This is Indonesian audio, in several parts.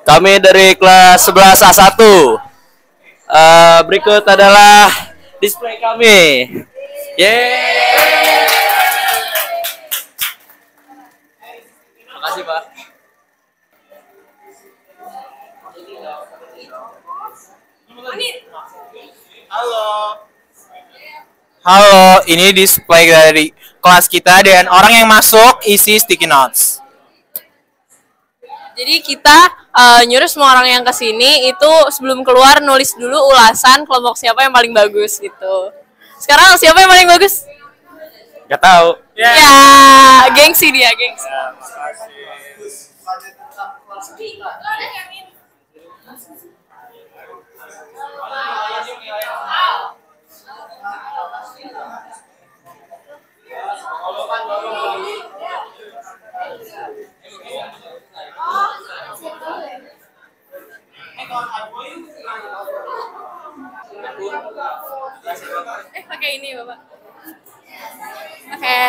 Kami dari kelas 11 A1. Berikut adalah display kami. Yeay. Terima kasih, Pak. Halo. Halo, ini display dari kelas kita dan orang yang masuk isi sticky notes. Jadi kita nyuruh semua orang yang kesini itu sebelum keluar nulis dulu ulasan kelompok siapa yang paling bagus gitu. Sekarang siapa yang paling bagus? Gak tahu. Ya, gengsi dia, gengsi. Pakai ini, Bapak. Oke.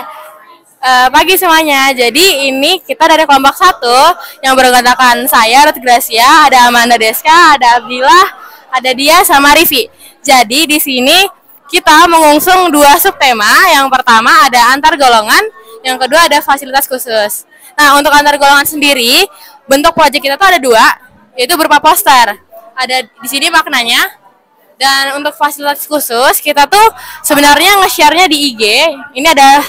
Pagi semuanya. Jadi ini kita dari kelompok 1 yang beranggotakan saya, Ruth Gracia, ada Amanda Deska, ada Abdillah, ada dia sama Rivi. Jadi di sini kita mengusung 2 subtema. Yang pertama ada antar golongan, yang kedua ada fasilitas khusus. Nah, untuk antar golongan sendiri, bentuk proyek kita tuh ada 2, yaitu berupa poster. Ada di sini maknanya. Dan untuk fasilitas khusus, kita tuh sebenarnya nge-share-nya di IG. Ini ada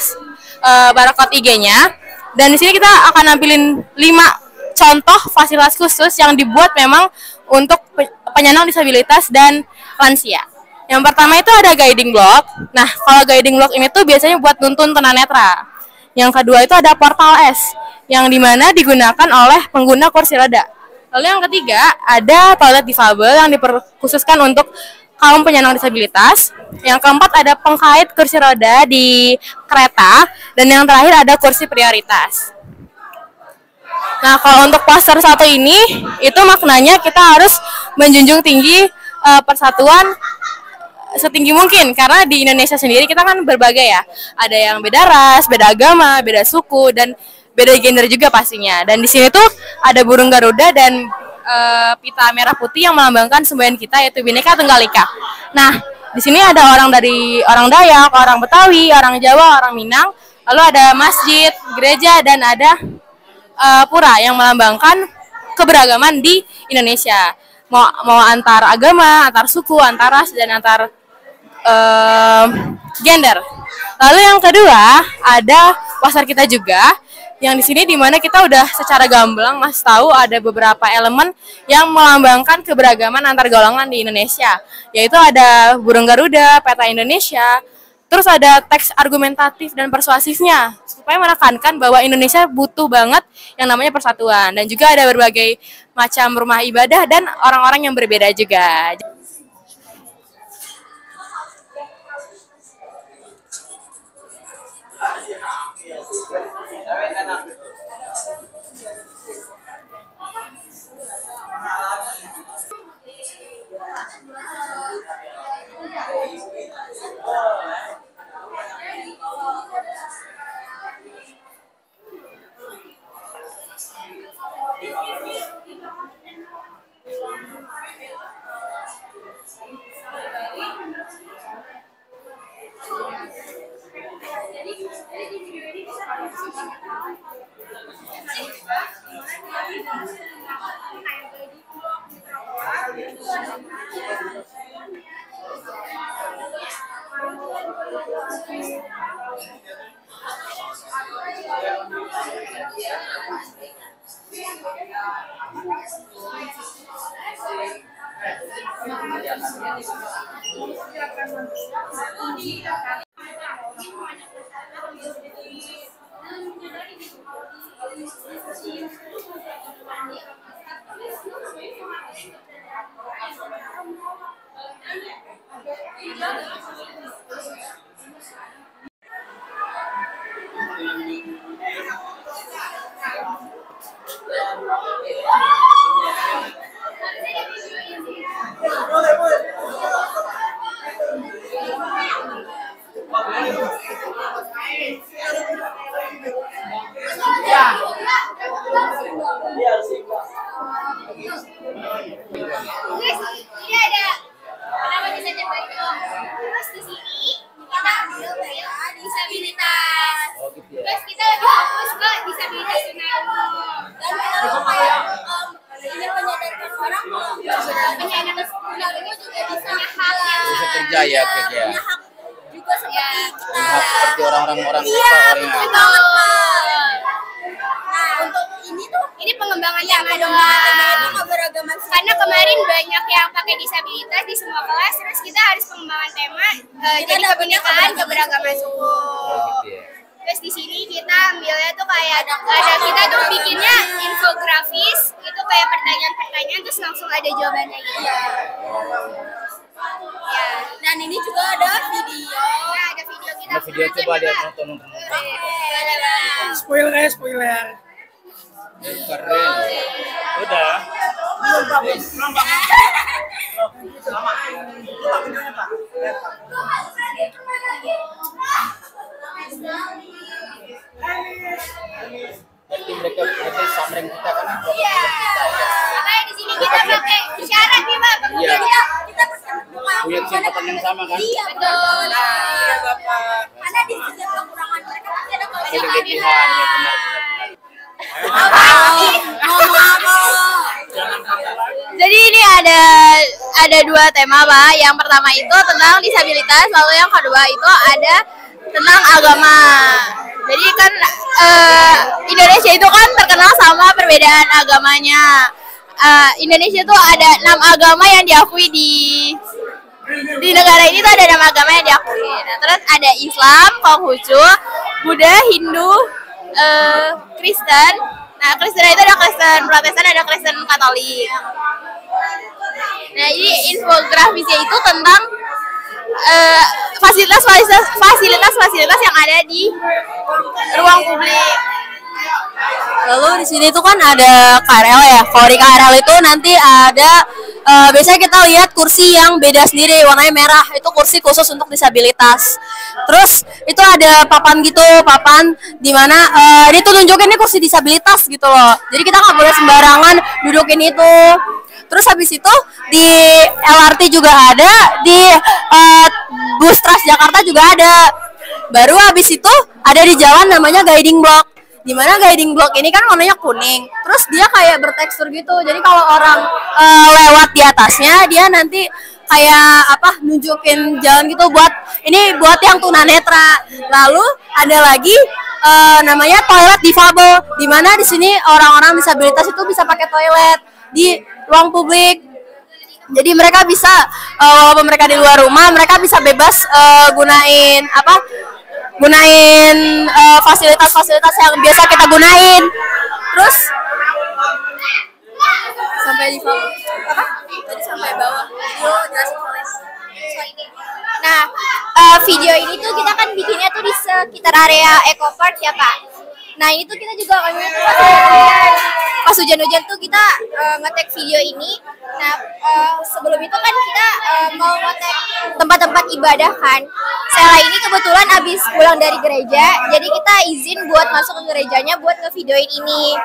barcode IG-nya. Dan di sini kita akan nampilin 5 contoh fasilitas khusus yang dibuat memang untuk penyandang disabilitas dan lansia. Yang pertama itu ada guiding block. Nah, kalau guiding block ini tuh biasanya buat nuntun tunanetra. Yang kedua itu ada portal S, yang dimana digunakan oleh pengguna kursi roda. Lalu yang ketiga ada toilet difabel yang diperkhususkan untuk kaum penyandang disabilitas. Yang keempat ada pengkait kursi roda di kereta. Dan yang terakhir ada kursi prioritas. Nah, kalau untuk poster 1 ini, itu maknanya kita harus menjunjung tinggi persatuan setinggi mungkin. Karena di Indonesia sendiri kita kan berbagai ya. Ada yang beda ras, beda agama, beda suku, dan beda gender juga pastinya. Dan di sini tuh ada burung Garuda dan pita merah putih yang melambangkan semboyan kita, yaitu Bhinneka Tunggal Ika. Nah, di sini ada orang dari orang Dayak, orang Betawi, orang Jawa, orang Minang. Lalu ada masjid, gereja, dan ada pura yang melambangkan keberagaman di Indonesia. Mau antar agama, antar suku, antar ras, dan antar gender. Lalu yang kedua ada pasar kita juga, yang di sini dimana kita udah secara gamblang mas tahu ada beberapa elemen yang melambangkan keberagaman antar golongan di Indonesia, yaitu ada burung Garuda, peta Indonesia, terus ada teks argumentatif dan persuasifnya supaya menekankan bahwa Indonesia butuh banget yang namanya persatuan, dan juga ada berbagai macam rumah ibadah dan orang-orang yang berbeda juga. Terus ini ada kenapa bisa coba itu? Terus di sini kita ambil disabilitas. Terus kita lebih fokus ke disabilitas tunarungu. Dan kita kayak ingin menyadarkan orang bahwa penyandang tunarungu juga bisa hak yang Bisa kerja ya, kerja. punya hak juga seperti kita. Seperti orang-orang Iya, yang betul banget, Pak. Nah, untuk ini pengembangan tema doang. Itu keberagaman. Karena kemarin banyak yang pakai disabilitas di semua kelas, terus kita harus pengembangan tema jadi kebinekaan keberagaman suku. gitu ya. Terus di sini kita ambilnya tuh kayak ada kita tuh bikinnya infografis, itu kayak pertanyaan-pertanyaan terus langsung ada jawabannya gitu. Ya, dan ini juga ada video. Nah, ada video kita. Ada video coba dia nonton. Spoiler. Keren. Udah. Jadi mereka samring kita kan. Iya. Makanya di sini kita pakai isyarat nih, Pak. Iya. Kita Punya kesempatan yang sama kan? Iya, betul. Iya, Bapak. Karena di setiap kekurangan mereka pasti ada Kelebihan, kelebihan. ya benar. Jadi ini ada dua tema, Pak. Yang pertama itu tentang disabilitas, lalu yang kedua itu ada tentang agama. Jadi kan Indonesia itu kan terkenal sama perbedaan agamanya. Indonesia tuh ada 6 agama yang diakui di negara ini tuh ada 6 agama yang diakui. Nah, terus ada Islam, Konghucu, Buddha, Hindu, Kristen. Nah, Kristen itu ada Kristen Protestan, ada Kristen Katolik. Nah, ini infografisnya itu tentang fasilitas yang ada di ruang publik. Lalu di sini tuh kan ada KRL ya. Kalau di KRL itu nanti ada biasanya kita lihat kursi yang beda sendiri, warnanya merah. Itu kursi khusus untuk disabilitas. Terus itu ada papan di mana dia tuh nunjukin ini kursi disabilitas gitu loh. Jadi kita nggak boleh sembarangan dudukin itu. Terus habis itu di LRT juga ada, di bus Transjakarta juga ada. Baru habis itu ada di jalan namanya guiding block. Dimana guiding block ini kan warnanya kuning, terus dia kayak bertekstur gitu. Jadi kalau orang lewat di atasnya, dia nanti kayak nunjukin jalan gitu buat yang tunanetra. Lalu ada lagi namanya toilet difabel, dimana di sini orang-orang disabilitas itu bisa pakai toilet di ruang publik. Jadi mereka bisa walaupun mereka di luar rumah, mereka bisa bebas gunain fasilitas-fasilitas yang biasa kita gunain. Terus sampai di bawah. Tadi sampai bawah. Video jelasin soal ini. Nah, video ini tuh kita kan bikinnya tuh di sekitar area Eco Park ya, Pak. Nah, ini tuh kita juga pas hujan-hujan tuh kita nge-tag video ini. Nah, sebelum itu kan kita mau nge-tag tempat-tempat ibadah kan. Setelah ini kebetulan abis pulang dari gereja, jadi kita izin buat masuk ke gerejanya buat nge-videoin ini.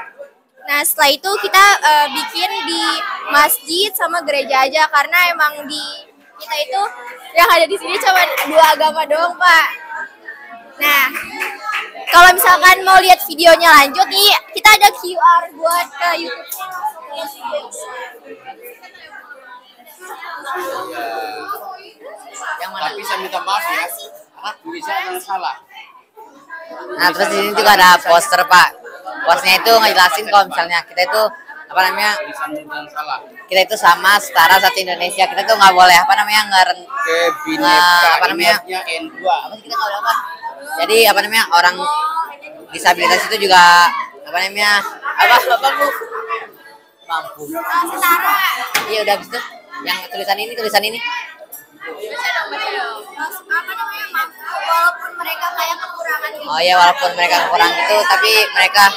Nah, setelah itu kita bikin di masjid sama gereja aja, karena emang di kita itu yang ada di sini cuma 2 agama doang, Pak. Nah, kalau misalkan mau lihat videonya lanjut nih, kita ada QR buat ke YouTube. Tapi saya minta maaf ya, bisa yang salah. Nah, terus di sini juga ada poster, Pak. Posternya itu ngejelasin kalau misalnya kita itu kita itu sama setara satu Indonesia. Kita tuh nggak boleh N2. Jadi orang disabilitas itu juga mampu. Iya, udah habis itu yang tulisan ini. Walaupun mereka kayak kekurangan gitu. Oh iya, walaupun mereka kurang gitu, tapi mereka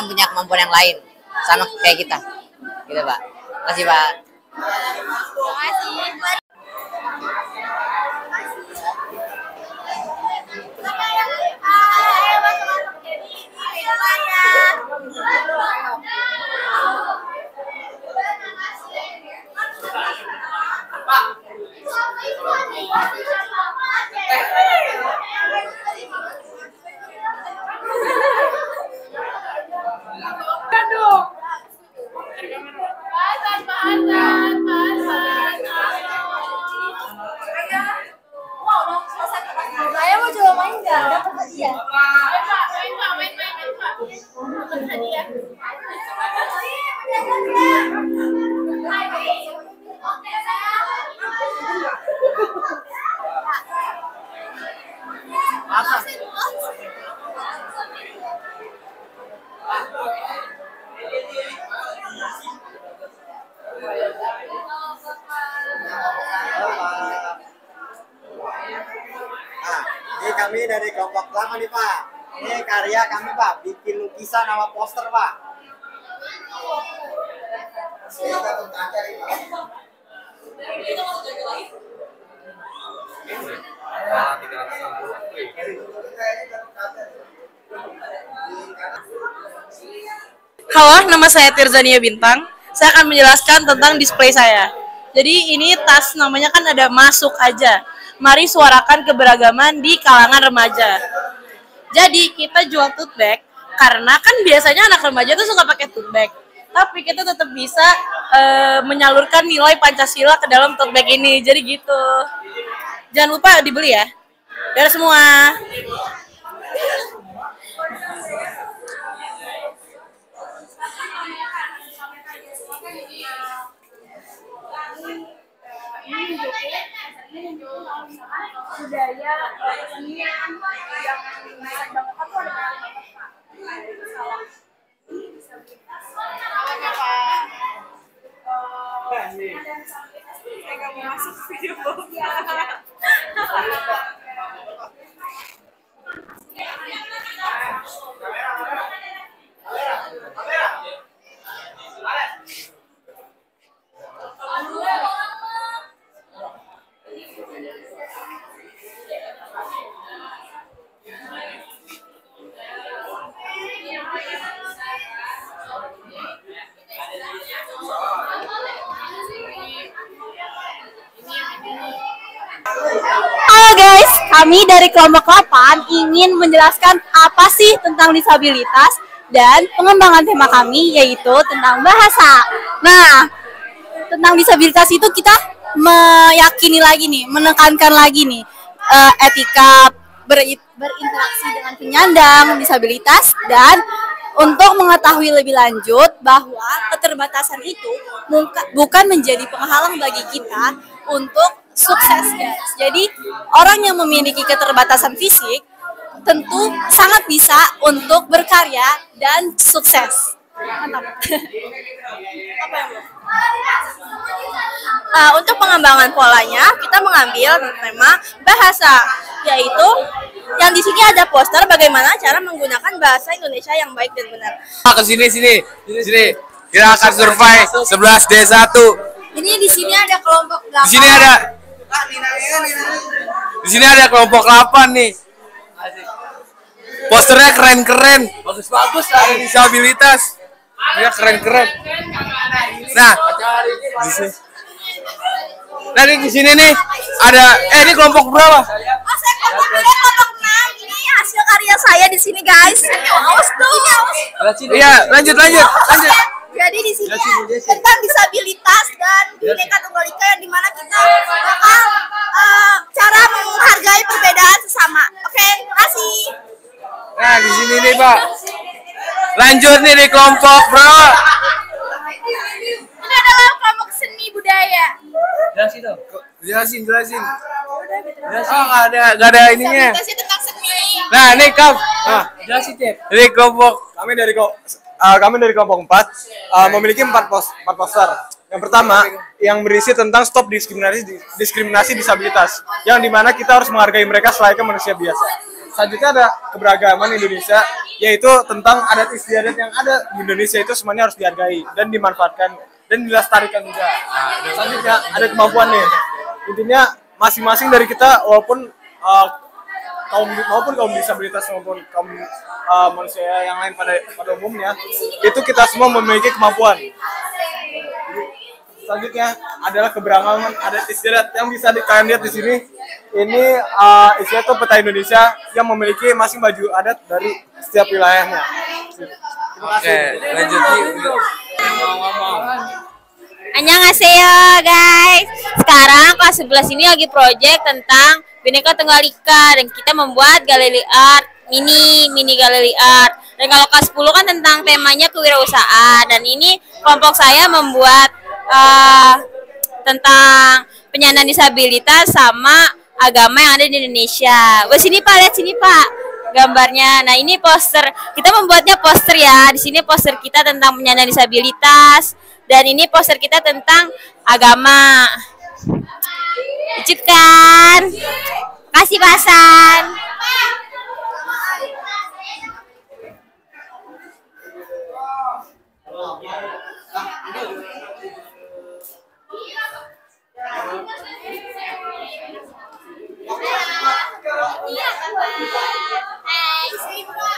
punya kemampuan yang lain sama kayak kita. Gitu, Pak. Terima kasih, Pak. Terima kasih. Saya mau coba main nggak? Dapat hadiah. Nah, ini kami dari kelompok lama nih Pak. Ini karya kami Pak, bikin lukisan sama poster Pak. Halo, nama saya Tirzania Bintang. Saya akan menjelaskan tentang display saya. Jadi ini tas namanya kan ada masuk aja. Mari suarakan keberagaman di kalangan remaja. Jadi kita jual tote bag karena kan biasanya anak remaja tuh suka pakai tote bag. Tapi kita tetap bisa menyalurkan nilai Pancasila ke dalam tote bag ini. Jadi gitu. Jangan lupa dibeli ya. Dadah semua. Budaya kesenian yang dibanggakan tuh ada banyak Pak. Saya nggak mau masuk video. Halo guys, kami dari kelompok 8 ingin menjelaskan apa sih tentang disabilitas dan pengembangan tema kami yaitu tentang bahasa. Nah, tentang disabilitas itu kita meyakini lagi nih, menekankan lagi nih etika berinteraksi dengan penyandang disabilitas dan untuk mengetahui lebih lanjut bahwa keterbatasan itu bukan menjadi penghalang bagi kita untuk sukses guys. Jadi orang yang memiliki keterbatasan fisik tentu sangat bisa untuk berkarya dan sukses. Mantap. Untuk pengembangan polanya kita mengambil tema bahasa, yaitu yang di sini ada poster bagaimana cara menggunakan bahasa Indonesia yang baik dan benar. Ke sini. Kita akan survei 11D1. Ini di sini ada kelompok 8. Di sini ada kelompok 8 nih. Posternya keren-keren. Bagus-bagus ada disabilitas. Ya keren-keren. Nah, di sini nih ada ini kelompok berapa? Kelompok 6. Ini hasil karya saya di sini guys. Awas dong. Iya, lanjut. Jadi di sini tentang disabilitas dan Bhinneka Tunggal Ika yang dimana kita bakal cara menghargai perbedaan sesama. Oke, makasih. Nah, di sini nih, Pak. Lanjut nih di kelompok, Bro. Ini adalah kelompok seni budaya. Jelasin. Oh, nggak ada ininya. Disabilitasnya tentang seni. Nah, nih, Kap. Jelasin, Cep. Ini kelompok. Kami dari kelompok 4 memiliki 4 poster. Yang pertama yang berisi tentang stop diskriminasi disabilitas, yang dimana kita harus menghargai mereka selayaknya manusia biasa. Selanjutnya ada keberagaman Indonesia, yaitu tentang adat istiadat yang ada di Indonesia itu semuanya harus dihargai dan dimanfaatkan dan dilestarikan juga. Selanjutnya ada kemampuan nih. Intinya masing-masing dari kita walaupun kaum disabilitas maupun kaum manusia yang lain pada umumnya, itu kita semua memiliki kemampuan. Selanjutnya adalah keberagaman adat istiadat yang bisa kalian lihat di sini. Ini isinya tuh peta Indonesia yang memiliki masing baju adat dari setiap wilayahnya. Oke, lanjut. Annyeonghaseyo guys. Sekarang kelas 11 ini lagi project tentang Bhinneka Tunggal Ika dan kita membuat galeri art, mini galeri art. Dan kalau kelas 10 kan tentang temanya kewirausahaan dan ini kelompok saya membuat tentang penyandang disabilitas sama agama yang ada di Indonesia. Wah, sini Pak, lihat sini Pak gambarnya. Nah, ini poster. Kita membuatnya poster ya. Di sini poster kita tentang penyandang disabilitas dan ini poster kita tentang agama. Lucu kan? Kasih pasan.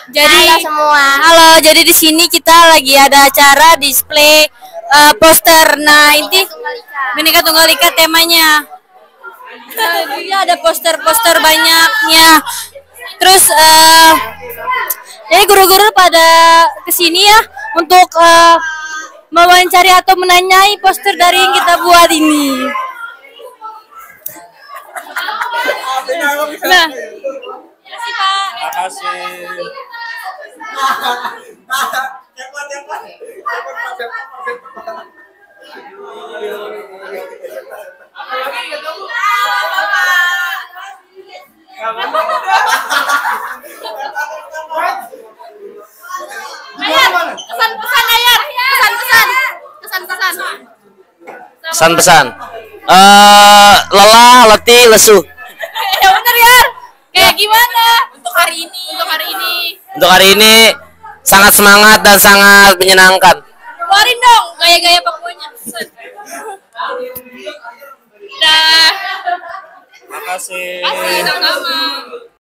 Jadi halo, jadi di sini kita lagi ada acara display poster. Nah, ini Bhinneka Tunggal Ika temanya. Jadi ada poster-poster banyaknya. Terus jadi guru-guru pada kesini ya untuk mewawancari atau menanyai poster dari yang kita buat ini. Nah, Pesan-pesan Ayar, pesan-pesan. Pesan-pesan. Lelah, letih, lesu. ya bener ya. Kayak gimana untuk hari ini? Untuk hari ini sangat semangat dan sangat menyenangkan. Keluarin dong gaya-gaya Papuanya. Dah. Makasih. Kasih sama-sama.